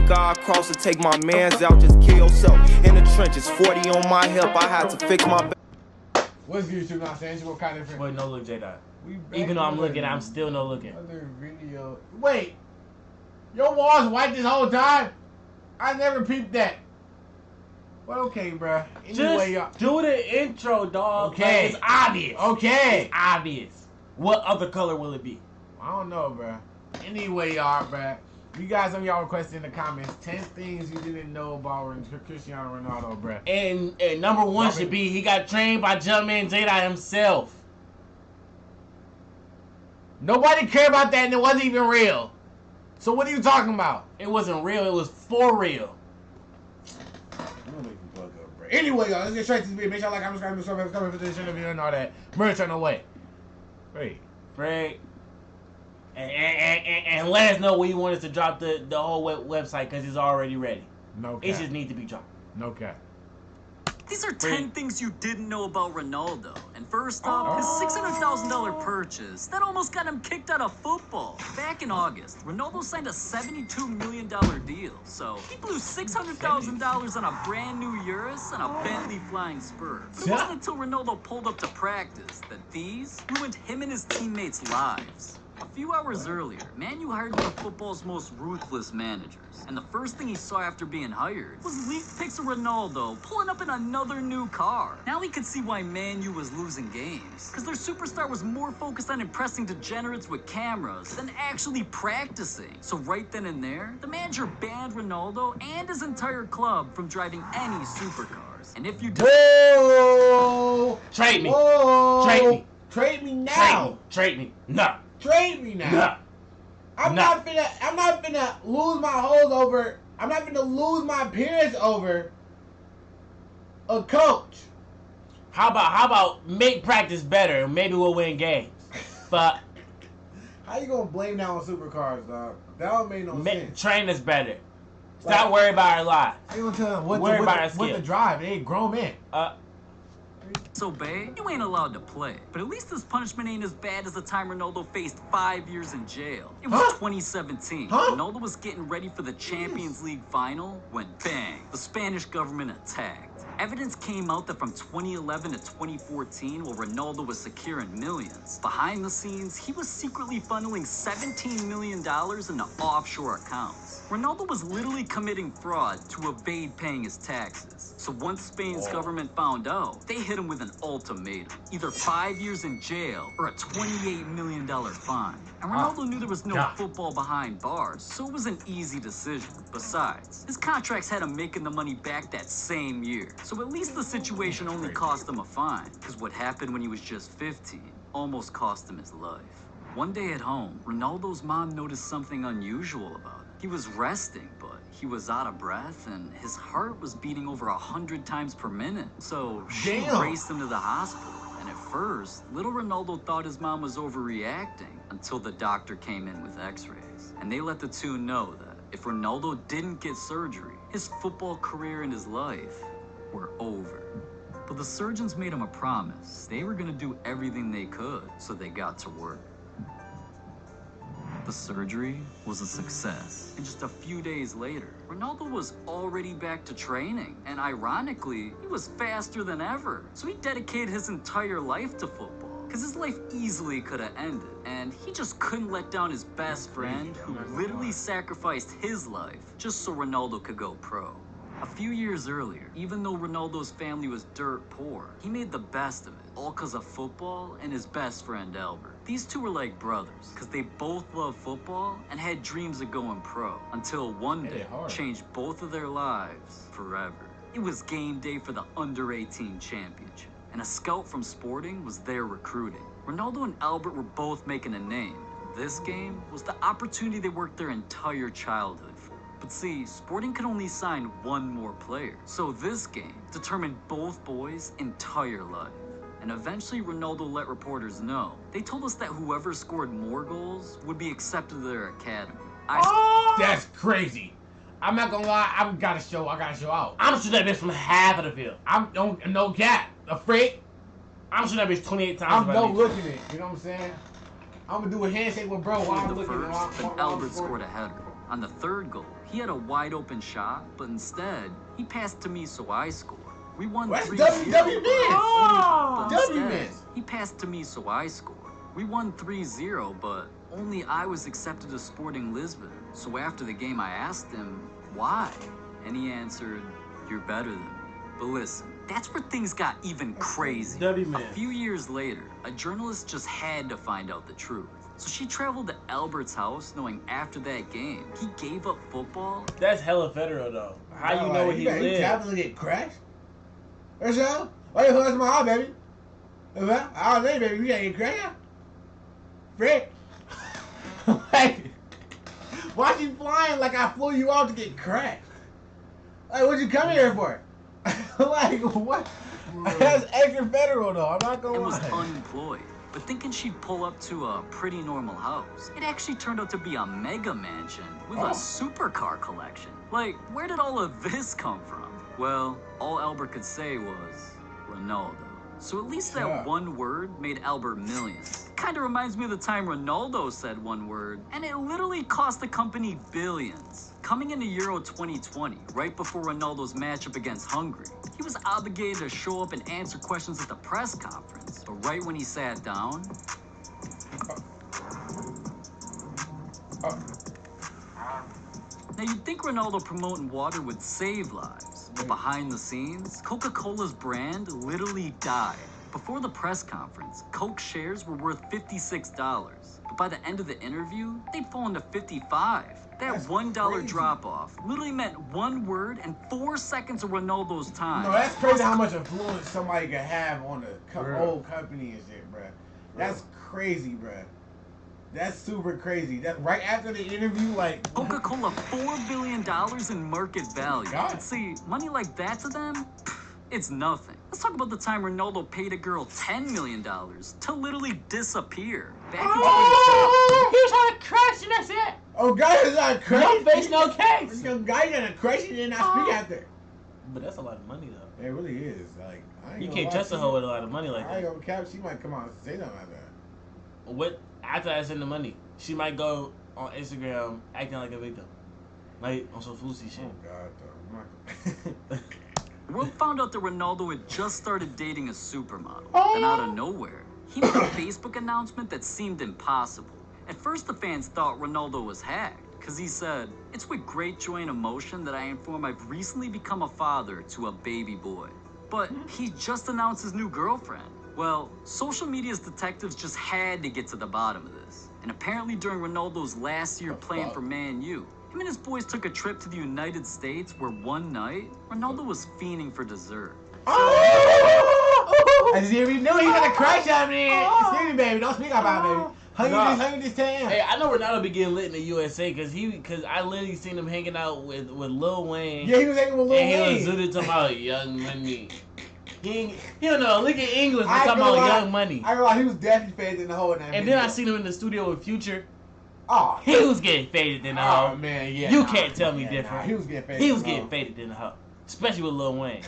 think I'll cross and take my mans out, just kill yourself. In the trenches, 40 on my hip, I had to fix my What's good, you know what I'm saying? What kind of different? Wait, no look, J-Dot. Even though I'm looking, I'm still no looking. Other video. Wait, your walls white this whole time? I never peeped that. But okay, bruh. Anyway, just do the intro, dog. Okay. Like, it's obvious. Okay. It's obvious. What other color will it be? I don't know, bruh. Anyway, y'all, bruh. You guys on y'all request in the comments 10 things you didn't know about Cristiano Ronaldo, bruh. And number one should be he got trained by Jumpman J-Dot himself. Nobody cared about that and it wasn't even real. So what are you talking about? It wasn't real. It was for real. Anyway, y'all, let's get straight to this video. Make sure y'all like, comment, subscribe, comment for this video and all that. Merch on the way. Great. And let us know where you want us to drop the whole website, because it's already ready. No cap. It just needs to be dropped. No cap. These are 10 things you didn't know about Ronaldo. And first off, his $600,000 purchase that almost got him kicked out of football. Back in August, Ronaldo signed a $72 million deal. So he blew $600,000 on a brand new Urus and a Bentley Flying Spur. But it wasn't until Ronaldo pulled up to practice that these ruined him and his teammates' lives. A few hours earlier, Man U hired one of football's most ruthless managers. And the first thing he saw after being hired was leaked pics of Ronaldo pulling up in another new car. Now he could see why Man U was losing games. Because their superstar was more focused on impressing degenerates with cameras than actually practicing. So right then and there, the manager banned Ronaldo and his entire club from driving any supercars. And if you do... Whoa! Trade me. Whoa! Trade me. Trade me now. Trade me. No. Trade me now. No. I'm not finna lose my hoes over. I'm not finna lose my appearance over a coach. How about make practice better and maybe we'll win games. But how you gonna blame that on supercars, dog? That don't make no sense. Train us better. Stop worrying about our lives. How you gonna tell them what to drive? They ain't grown men. Disobey, you ain't allowed to play. But at least this punishment ain't as bad as the time Ronaldo faced 5 years in jail. It was 2017. Ronaldo was getting ready for the Champions League final when bang, the Spanish government attacked. Evidence came out that from 2011 to 2014, while Ronaldo was securing millions, behind the scenes, he was secretly funneling $17 million into offshore accounts. Ronaldo was literally committing fraud to evade paying his taxes. So once Spain's government found out, they hit him with an ultimatum. Either 5 years in jail or a $28 million fine. And Ronaldo knew there was no football behind bars, so it was an easy decision. Besides, his contracts had him making the money back that same year. So at least the situation only cost him a fine, because what happened when he was just 15 almost cost him his life. One day at home, Ronaldo's mom noticed something unusual about him. He was resting, but he was out of breath, and his heart was beating over 100 times per minute. So she raced him to the hospital. And at first, little Ronaldo thought his mom was overreacting until the doctor came in with x-rays. And they let the two know that if Ronaldo didn't get surgery, his football career and his life were over. But the surgeons made him a promise. They were going to do everything they could, so they got to work. The surgery was a success, and just a few days later, Ronaldo was already back to training, and ironically, he was faster than ever. So he dedicated his entire life to football, because his life easily could have ended, and he just couldn't let down his best friend, who literally sacrificed his life just so Ronaldo could go pro. A few years earlier, even though Ronaldo's family was dirt poor, he made the best of it, all because of football and his best friend Albert. These two were like brothers, because they both loved football and had dreams of going pro, until one day changed both of their lives forever. It was game day for the Under-18 championship, and a scout from Sporting was there recruiting. Ronaldo and Albert were both making a name. This game was the opportunity they worked their entire childhood for. But see, Sporting could only sign one more player. So this game determined both boys' entire life. And eventually Ronaldo let reporters know. They told us that whoever scored more goals would be accepted to their academy. That's crazy. I'm not gonna lie, I gotta show out. I'm shooting that bitch from half of the field. No cap. Afraid? I'm shooting that bitch 28 times. I'm no looking at it. You know what I'm saying? I'm gonna do a handshake with bro while I'm looking at it. Albert scored a header. On the third goal, He had a wide open shot, but instead, he passed to me so I scored. We won 3-0. That's Instead, he passed to me so I scored. We won 3-0, but only I was accepted to Sporting Lisbon. So after the game, I asked him, why? And he answered, you're better than me. But listen, that's where things got even crazy. A few years later, a journalist just had to find out the truth. So she traveled to Albert's house knowing after that game, he gave up football. That's hella federal, though. How you know where he lives? You traveling to get crashed? That's all? Oh, yeah, that's my eye, baby. All day, baby. We gotta get crashed. Frick. Like, why you flying like I flew you out to get crashed? Like, what'd you come here for? Like, what? That's extra federal, though. I'm not gonna lie. And was unemployed. But thinking she'd pull up to a pretty normal house, it actually turned out to be a mega mansion with a supercar collection. Like, where did all of this come from? Well, all Albert could say was Ronaldo. So at least that one word made Albert millions. Kinda reminds me of the time Ronaldo said one word, and it literally cost the company billions. Coming into Euro 2020, right before Ronaldo's matchup against Hungary, he was obligated to show up and answer questions at the press conference. But right when he sat down... Now you'd think Ronaldo promoting water would save lives, but behind the scenes, Coca-Cola's brand literally died. Before the press conference, Coke shares were worth $56, but by the end of the interview, they'd fallen to $55. That $1 drop-off literally meant one word and 4 seconds of Ronaldo's time. No, that's crazy how much influence somebody can have on the whole company and shit, bruh. That's crazy, bruh. That's super crazy. That right after the interview, like Coca-Cola, $4 billion in market value. And see, money like that to them, it's nothing. Let's talk about the time Ronaldo paid a girl $10 million to literally disappear. Back in 2012. He was trying to crash and that's it. Oh, God, is not crazy. No face, no case. Some guy got a crash and then I speak after. But that's a lot of money, though. It really is. Like, I ain't you gonna can't lie, trust a hoe with a lot of money like I ain't that. gonna cap. She might come out and say something like that. What? After I send the money, she might go on Instagram acting like a victim. Like, on some fousey shit. Oh, God, though. The world found out that Ronaldo had just started dating a supermodel. Then out of nowhere, he made a Facebook announcement that seemed impossible. At first, the fans thought Ronaldo was hacked, because he said, "It's with great joy and emotion that I inform I've recently become a father to a baby boy." But he just announced his new girlfriend. Well, social media's detectives just had to get to the bottom of this. And apparently during Ronaldo's last year playing for Man U, him and his boys took a trip to the United States where one night, Ronaldo was fiending for dessert. I just knew he was gonna crash on me. Excuse me, baby. Don't speak about it, baby. Hung this tan. Hey, I know Ronaldo be getting lit in the USA because I literally seen him hanging out with Lil Wayne. Yeah, he was hanging with Lil Wayne. And he was talking about Young Money. He don't know. Look at English. He's talking about Young Money. I realized he was definitely faded in the hole in that And video. then I seen him in the studio with Future. Oh, he was getting faded in the hoe. Oh man, yeah. You can't tell me different. Nah, he was getting faded. He was getting faded in the hoe, especially with Lil Wayne.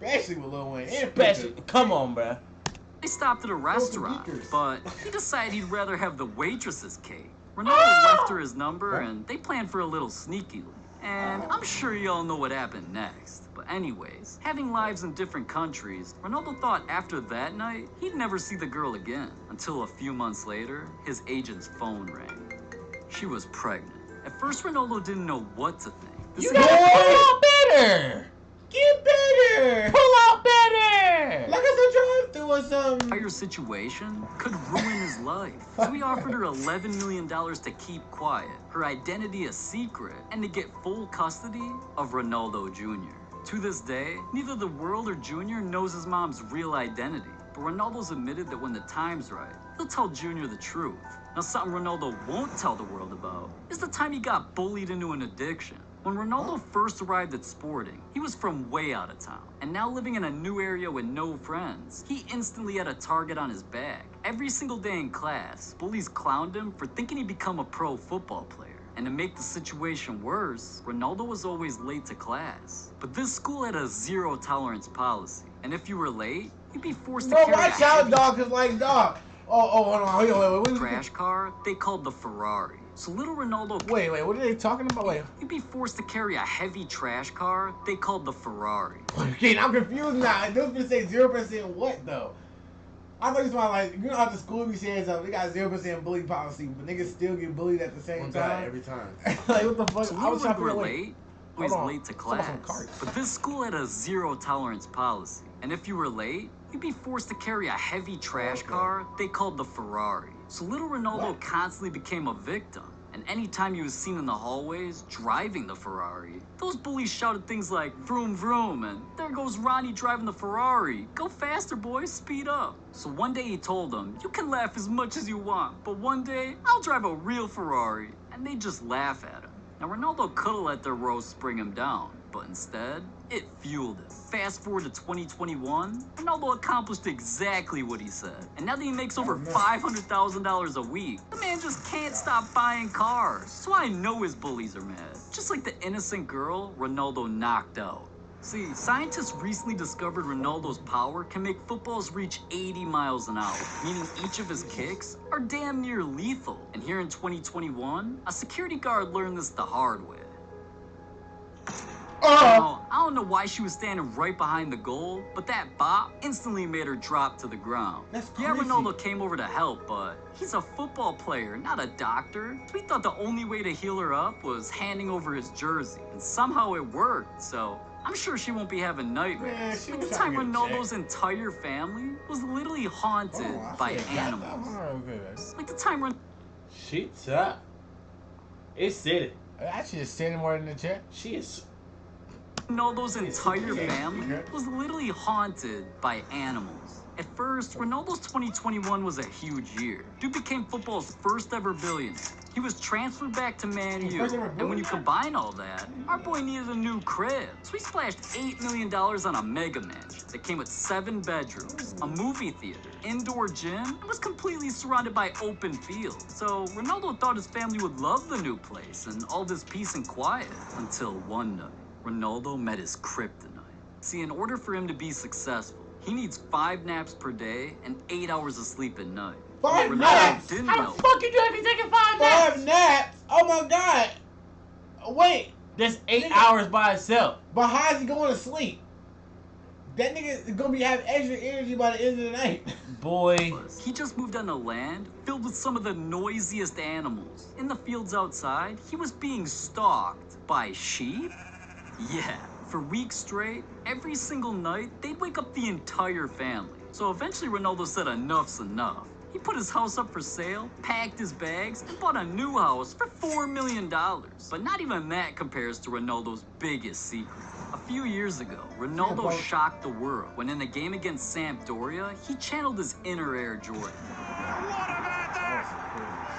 Especially with Lil Wayne. Especially, come on, bruh. They stopped at a restaurant, but he decided he'd rather have the waitress's cake. Ronaldo left her his number, and they planned for a little sneaky link. And I'm sure you all know what happened next. But anyways, having lives in different countries, Ronaldo thought after that night, he'd never see the girl again. Until a few months later, his agent's phone rang. She was pregnant. At first, Ronaldo didn't know what to think. You gotta pull out better! Get better! Pull out better! Like it's a drive-through or something. Her situation could ruin his life. So he offered her $11 million to keep quiet, her identity a secret, and to get full custody of Ronaldo Jr. To this day, neither the world or Jr. knows his mom's real identity. But Ronaldo's admitted that when the time's right, he'll tell Jr. the truth. Now, something Ronaldo won't tell the world about is the time he got bullied into an addiction. When Ronaldo first arrived at Sporting, he was from way out of town. And now living in a new area with no friends, he instantly had a target on his back. Every single day in class, bullies clowned him for thinking he'd become a pro football player. And to make the situation worse, Ronaldo was always late to class. But this school had a zero-tolerance policy. And if you were late, you'd be forced to carry watch out, dog, cause like, dog. Oh, hold on. Wait. Crash car they called the Ferrari. So little Ronaldo... Wait, what are they talking about? Wait. He'd be forced to carry a heavy trash car they called the Ferrari. Okay, I'm confused now. Those people say 0% what, though? I thought you was like, you know how the school be saying something, they got 0% bully policy, but niggas still get bullied at the same time? Every time. Like, what the fuck? So I was trying to we figure were out, late, always late to class. But this school had a zero tolerance policy. And if you were late, you'd be forced to carry a heavy trash car they called the Ferrari. So little Ronaldo constantly became a victim. And anytime he was seen in the hallways driving the Ferrari, those bullies shouted things like, vroom vroom, and there goes Ronnie driving the Ferrari. Go faster, boys, speed up. So one day he told them, you can laugh as much as you want, but one day I'll drive a real Ferrari. And they just laugh at him. Now Ronaldo could have let their roast bring him down, but instead, it fueled him. Fast forward to 2021, Ronaldo accomplished exactly what he said. And now that he makes over $500,000 a week, the man just can't stop buying cars. So I know his bullies are mad. Just like the innocent girl Ronaldo knocked out. See, scientists recently discovered Ronaldo's power can make footballs reach 80 miles an hour, meaning each of his kicks are damn near lethal. And here in 2021, a security guard learned this the hard way. Now, I don't know why she was standing right behind the goal, but that bop instantly made her drop to the ground. That's Yeah, crazy. Ronaldo came over to help, but he's a football player, not a doctor. So he thought the only way to heal her up was handing over his jersey, and somehow it worked, so I'm sure she won't be having nightmares. Man, Like the time Ronaldo's entire family was literally haunted by animals. Like the time Shit's up. It's sitting. I should just send him more in the chat. She is. Ronaldo's entire family was literally haunted by animals. At first, Ronaldo's 2021 was a huge year. Dude became football's first ever billionaire. He was transferred back to Man U, and when you combine all that, our boy needed a new crib. So he splashed $8 million on a mega mansion that came with 7 bedrooms, a movie theater, indoor gym, and was completely surrounded by open fields. So Ronaldo thought his family would love the new place and all this peace and quiet, until one night. Ronaldo met his kryptonite. See, in order for him to be successful, he needs 5 naps per day and 8 hours of sleep at night. 5 Ronaldo naps? didn't How know. the fuck you gonna be taking 5 naps? 5 naps? Oh my god. Wait, That's 8 Nigga. hours by itself. but how is he going to sleep? That nigga is gonna be having extra energy by the end of the night. Boy. He just moved onto land filled with some of the noisiest animals. In the fields outside, he was being stalked by sheep? Yeah, for weeks straight, every single night, they'd wake up the entire family. So eventually Ronaldo said enough's enough. He put his house up for sale, packed his bags, and bought a new house for $4 million. But not even that compares to Ronaldo's biggest secret. A few years ago, Ronaldo shocked the world when in a game against Sampdoria, he channeled his inner Air Jordan. What about that?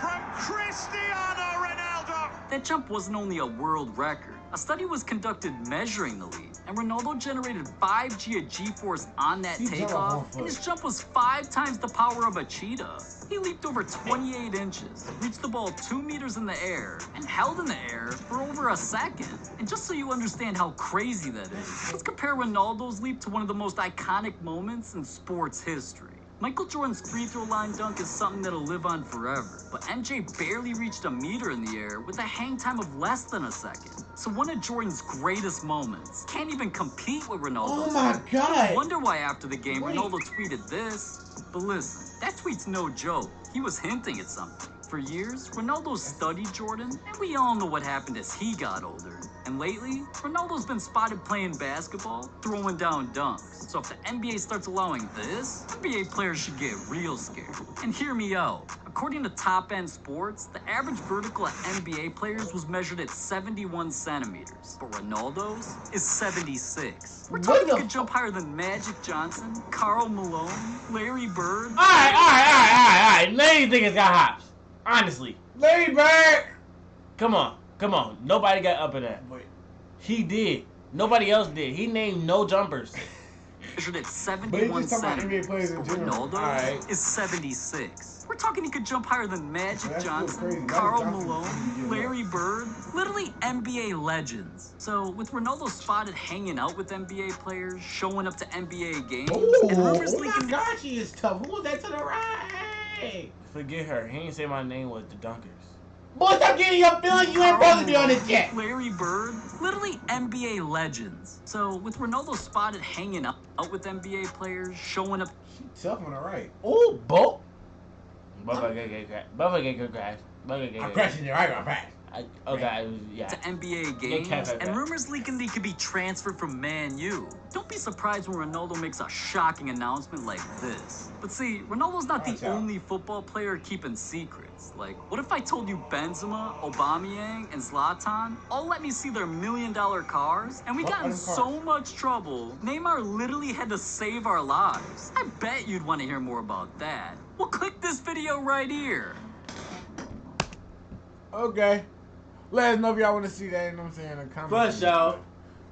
From Cristiano Ronaldo! That jump wasn't only a world record. A study was conducted measuring the lead, and Ronaldo generated 5 G of G-force on that takeoff, and his jump was 5 times the power of a cheetah. He leaped over 28 inches, reached the ball 2 meters in the air, and held in the air for over a second. And just so you understand how crazy that is, let's compare Ronaldo's leap to one of the most iconic moments in sports history. Michael Jordan's free throw line dunk is something that'll live on forever, but MJ barely reached a meter in the air with a hang time of less than a second. So one of Jordan's greatest moments can't even compete with Ronaldo's. Oh my god. Wonder why after the game Ronaldo tweeted this. But listen, that tweet's no joke. He was hinting at something. For years, Ronaldo studied Jordan, and we all know what happened as he got older. And lately, Ronaldo's been spotted playing basketball, throwing down dunks. So if the NBA starts allowing this, NBA players should get real scared. And hear me out. According to Top End Sports, the average vertical at NBA players was measured at 71 centimeters, but Ronaldo's is 76. We're talking he could jump higher than Magic Johnson, Karl Malone, Larry Bird. Alright. Lady think it's got hops. Honestly. Larry Bird. Come on. Nobody got up in that. Wait. He did. Nobody else did. He named no jumpers. Measured at 71 just talking about NBA centimeters, players in but general. Ronaldo is 76. We're talking he could jump higher than Magic That's Johnson, crazy. Magic Karl Johnson Malone, is getting Larry Bird, literally NBA legends. So with Ronaldo spotted hanging out with NBA players, showing up to NBA games, and rumors Oh my leaking god, she is tough. Who was that to the right? Forget her. He ain't say my name was the Dunkers. Boy, stop getting your feeling. You ain't supposed to be on this shit. Larry Bird, literally NBA legends. So with Ronaldo spotted hanging out with NBA players, showing up Tough on the right. Ooh, Bo. I'm crashing your right on pass. yeah. to NBA games, and rumors leaking he could be transferred from Man U. Don't be surprised when Ronaldo makes a shocking announcement like this. But see, Ronaldo's not the only football player keeping secrets. Like, what if I told you Benzema, Aubameyang, and Zlatan all let me see their $1 million cars, and we got in so much trouble, Neymar literally had to save our lives? I bet you'd want to hear more about that. Well, click this video right here. Okay. Let us know if y'all want to see that, you know what I'm saying, in the comments. For sure.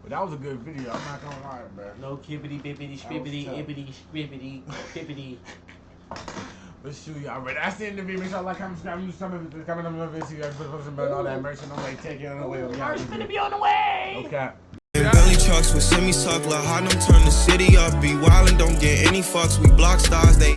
But that was a good video, I'm not gonna lie, bro. No kibbity, bibbity, spibbity, ibbity, spibbity, pippity. But shoot, y'all ready? I see in the video. Make sure y'all like, comment, subscribe, use some of it. Comment on the video. See you guys put some all that merch on the way. Take it on the way. Merch finna be on the way. Okay. Belly trucks with semi-suck, La Harlem turn the city up. Be wildin', don't get any fucks. We block stars, they